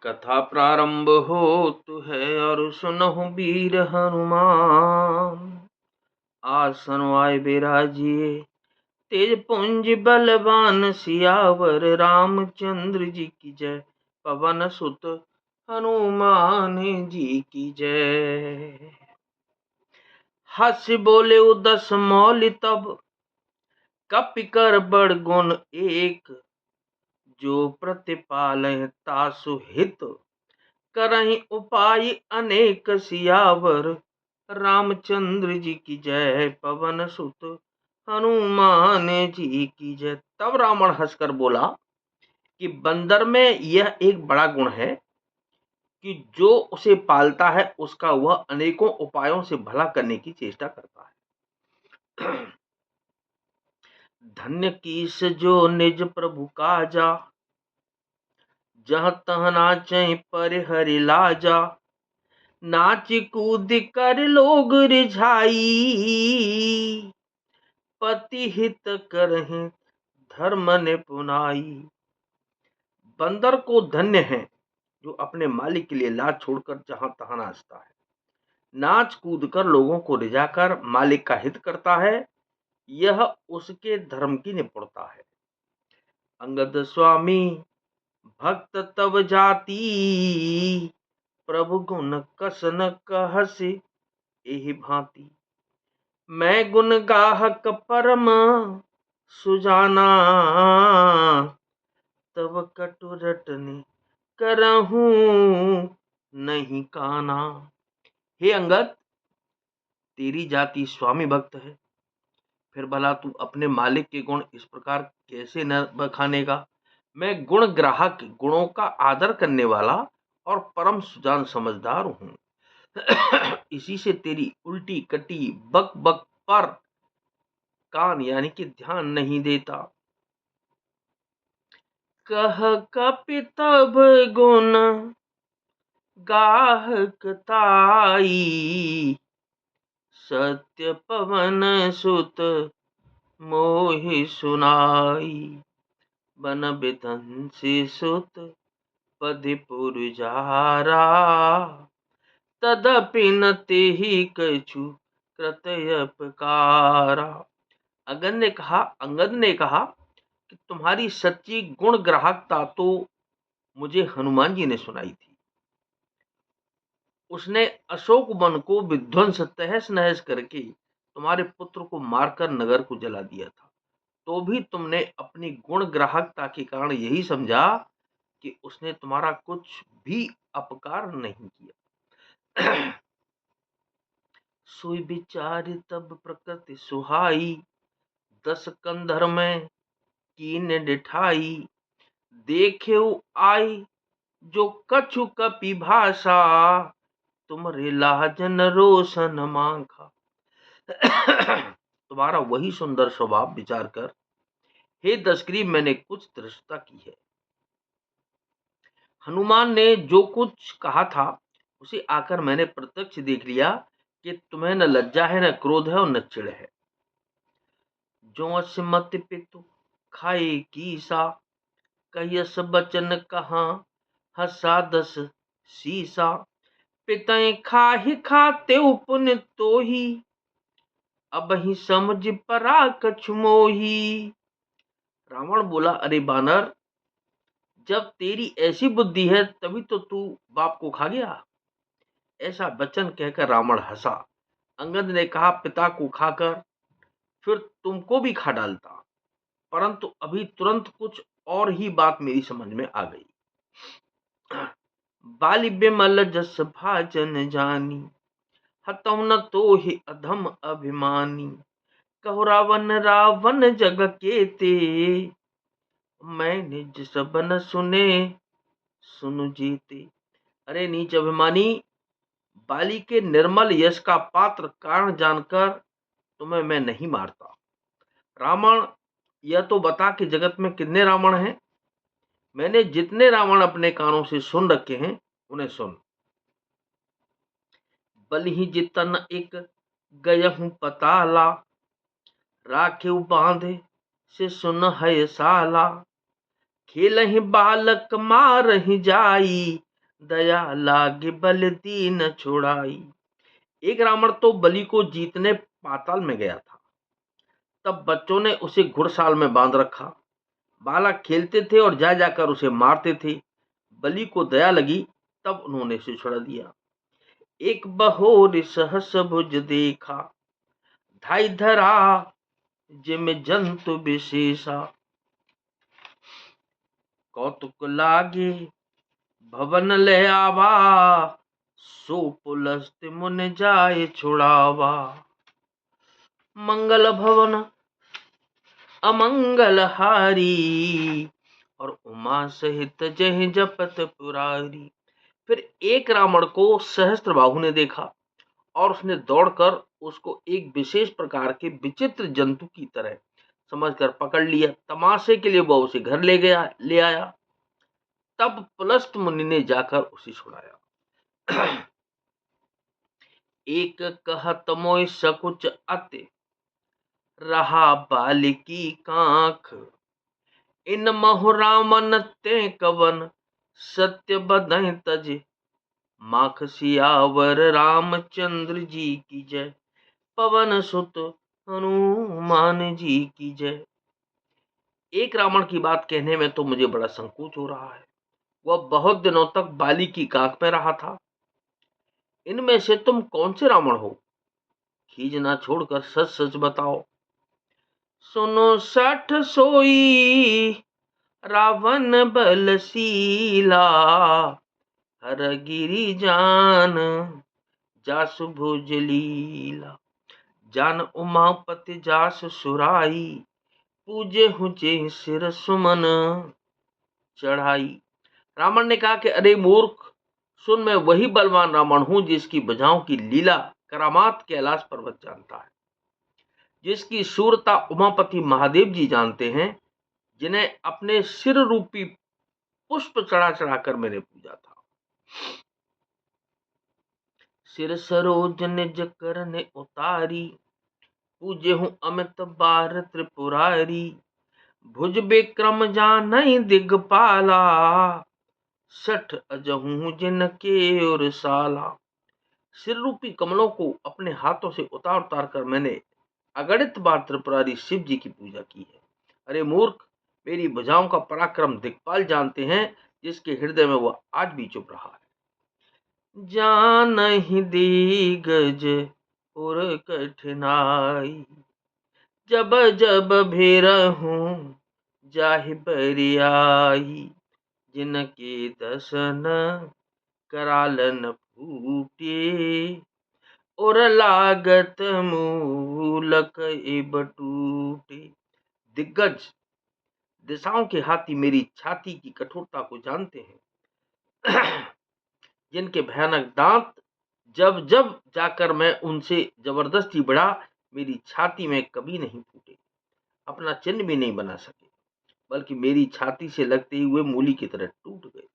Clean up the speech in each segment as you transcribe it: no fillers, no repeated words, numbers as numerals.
कथा प्रारंभ होत है और सुनहु वीर हनुमान। आसन आए बिराजिए तेज पुंज बलवान सियावर रामचंद्र जी की जय। पवन सुत हनुमान जी की जय। हस बोले उदस मौलि तब कपि कर बड़ गुण एक। जो प्रतिपालय तासु हित करहि उपाय अनेक सियावर रामचंद्र जी की जय। पवन सुत हनुमान जी की जय। तब रावण हंसकर बोला कि बंदर में यह एक बड़ा गुण है कि जो उसे पालता है उसका वह अनेकों उपायों से भला करने की चेष्टा करता है। धन्य कीस जो निज प्रभु काजा जहाँ तह नाचै परिहरि लाजा। नाच कूद कर लोग रिझाई पति हित करहि धर्म निपुनाई। बंदर को धन्य है जो अपने मालिक के लिए लाज छोड़कर जहां तहां नाचता है, नाच कूद कर लोगों को रिझाकर मालिक का हित करता है। यह उसके धर्म की निपुणता है। अंगद स्वामी भक्त तब जाती प्रभु गुण कसन कहसि एहि भांति। मैं गुण गाहक परम सुजाना तब कटु रटनि करहूं नहीं काना। हे अंगद, तेरी जाति स्वामी भक्त है, फिर भला तू अपने मालिक के गुण इस प्रकार कैसे न बखानेगा। मैं गुण ग्राहक, गुणों का आदर करने वाला और परम सुजान समझदार हूं। इसी से तेरी उल्टी कटी बक बक पर कान यानी कि ध्यान नहीं देता। कह कपि तब गुण गाहक ताई सत्य पवन सुत मोहि सुनाई। बन बिधंसी सुत पदि पुरजारा तदपि न तेहि कछु कृतयपकारा। अंगद ने कहा कि तुम्हारी सच्ची गुण ग्राहकता तो मुझे हनुमान जी ने सुनाई थी। उसने अशोक वन को विध्वंस तहस नहस करके तुम्हारे पुत्र को मारकर नगर को जला दिया था, तो भी तुमने अपनी गुण ग्राहकता के कारण यही समझा कि उसने तुम्हारा कुछ भी अपकार नहीं किया। सोई विचार तब प्रकृति सुहाई 10 कंधर में कीन डिठाई। देखे आई जो कछु कपि भाषा तुमरे लाजन रोशन मांखा। तुम्हारा वही सुंदर स्वभाव विचार कर हे दशग्रीव मैंने कुछ दृष्टता की है। हनुमान ने जो कुछ कहा था उसे आकर मैंने प्रत्यक्ष देख लिया कि तुम्हें न लज्जा है, न क्रोध है और न चिढ़ है। जो असमत पितु खाए कीसा कहियस बचन कहा हसा 10 सीसा। पितय खाहि खाते पुन तोही अब ही समझ परा कछु मोही। रावण बोला, अरे बानर, जब तेरी ऐसी बुद्धि है तभी तो तू बाप को खा गया। ऐसा वचन कहकर रावण हंसा। अंगद ने कहा, पिता को खाकर फिर तुमको भी खा डालता, परंतु अभी तुरंत कुछ और ही बात मेरी समझ में आ गई। बाली बिमल जस भाजन जानी हतम न तो ही अधम अभिमानी। कहो रावण रावण जग केते मैं निज सब न सुने सुनु जीते। अरे नीच अभिमानी, बाली के निर्मल यश का पात्र कारण जानकर तुम्हें मैं नहीं मारता। रावण, यह तो बता कि जगत में कितने रावण हैं। मैंने जितने रावण अपने कानों से सुन रखे हैं उन्हें सुन। बलि जितन एक गयहूं पताला राखे बांधे से सुन है साला। खेलहि बालक मारहि जाई दया लागे बल दीन छुड़ाई। एक रावण तो बलि को जीतने पाताल में गया था। तब बच्चों ने उसे घुड़साल में बांध रखा। बालक खेलते थे और जा जाकर उसे मारते थे। बलि को दया लगी, तब उन्होंने उसे छुड़ा दिया। एक बहोर सहस भुज देखा, धाई धरा जिम जंतु विशेषा। कौतुक लागे भवन ले आवा, सो पुलस्त मुन जाए छुड़ावा। मंगल भवन अमंगल हारी, और उमा सहित जय जपत पुरारी। फिर एक रावण को सहस्त्रबाहु ने देखा और उसने दौड़कर उसको एक विशेष प्रकार के विचित्र जंतु की तरह समझकर पकड़ लिया। तमाशे के लिए वह उसे घर ले आया। तब पुलस्त मुनि ने जाकर उसे छुड़ाया। एक कहत मोय सकुच अति, रहा बालिकी कांख। इन महु रामन ते कवन, सत्य बधै तज। माख सियावर रामचंद्र जी की जय, पवन सुत हनुमान जी की जय। एक रावण की बात कहने में तो मुझे बड़ा संकोच हो रहा है। वह बहुत दिनों तक बाली की काख में रहा था। इनमें से तुम कौन से रावण हो? खीज ना छोड़कर सच सच बताओ। सुनो सठ सोई रावण बलशीला, हर गिरी जान जासु भुज लीला। जान उमापति जासु सुराई, पूजे हुजे सिर सुमन चढ़ाई। रावण ने कहा कि अरे मूर्ख, सुन, मैं वही बलवान रावण हूं जिसकी भुजाओं की लीला करामात कैलाश पर्वत जानता है, जिसकी शूरता उमापति महादेव जी जानते हैं, जिन्हें अपने सिर रूपी पुष्प चढ़ा चढ़ाकर मैंने पूजा था। सिर सरोज निज करने उतारी, पूजे हूं अमित बार त्रिपुरारी। भुज विक्रम जानई दिगपाला, सठ अजहू जिनके और साला। सिर रूपी कमलों को अपने हाथों से उतार उतार कर मैंने अगणित बार त्रिपुरारी शिव जी की पूजा की है। अरे मूर्ख, मेरी भुजाओं का पराक्रम दिक्पाल जानते हैं, जिसके हृदय में वह आज भी चुप रहा है। जानहि दिग्गज और कठिनाई, जब जब भेरहूं जाहि बरियाई। जिनके दसन करालन फूटे, और लागत मूलक इब टूटे। दिग्गज, दिशाओं के हाथी मेरी छाती की कठोरता को जानते हैं। जिनके भयानक दांत जब जब जाकर मैं उनसे जबरदस्ती बढ़ा, मेरी छाती में कभी नहीं फूटे, अपना चिन्ह भी नहीं बना सके, बल्कि मेरी छाती से लगते हुए मूली की तरह टूट गए।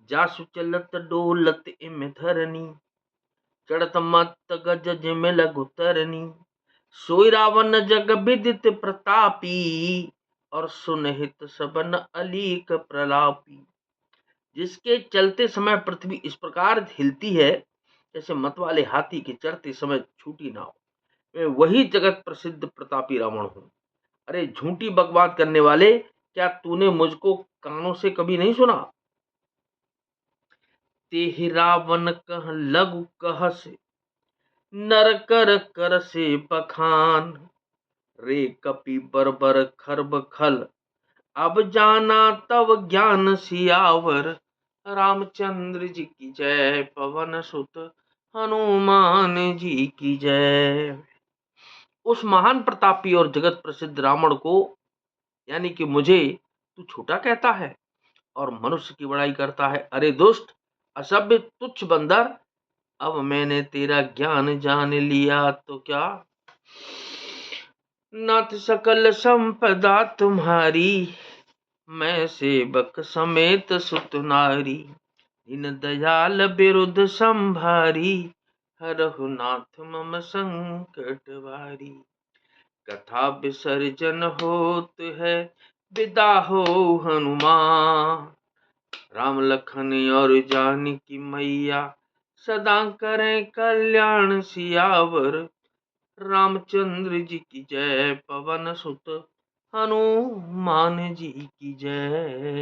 जासु चलत डोलत इम धरनी, चढ़त मत गज जिम लघु तरनी। सोई रावण जग विदित प्रतापी, और सुनहित सबन अलीक प्रलापी। जिसके चलते समय पृथ्वी इस प्रकार हिलती है जैसे मतवाले हाथी के चढ़ते समय छूटी नाव। मैं वही जगत प्रसिद्ध प्रतापी रावण हूं। अरे झूठी बकवाद करने वाले, क्या तूने मुझको कानों से कभी नहीं सुना? ते रावण कह लघु कह से, नर कर कर से बखान। रे कपि बरबर खरब खल, अब जाना तव ज्ञान सियावर। रामचंद्र जी की जय, पवन सुत हनुमान जी की जय। उस महान प्रतापी और जगत प्रसिद्ध रावण को, यानी कि मुझे, तू छोटा कहता है और मनुष्य की बड़ाई करता है। अरे दुष्ट, असभ्य, तुच्छ बंदर, अब मैंने तेरा ज्ञान जान लिया तो क्या? नाथ सकल संपदा तुम्हारी, मैं सेवक समेत सुत नारी। दीन दयाल बिरुद संभारी, हरहु नाथ मम संकट वारी। कथा विसर्जन होत है, विदा हो हनुमान। राम लखन और जानकी मैया सदा करें कल्याण सियावर। रामचंद्र जी की जय, पवन सुत हनुमान जी की जय।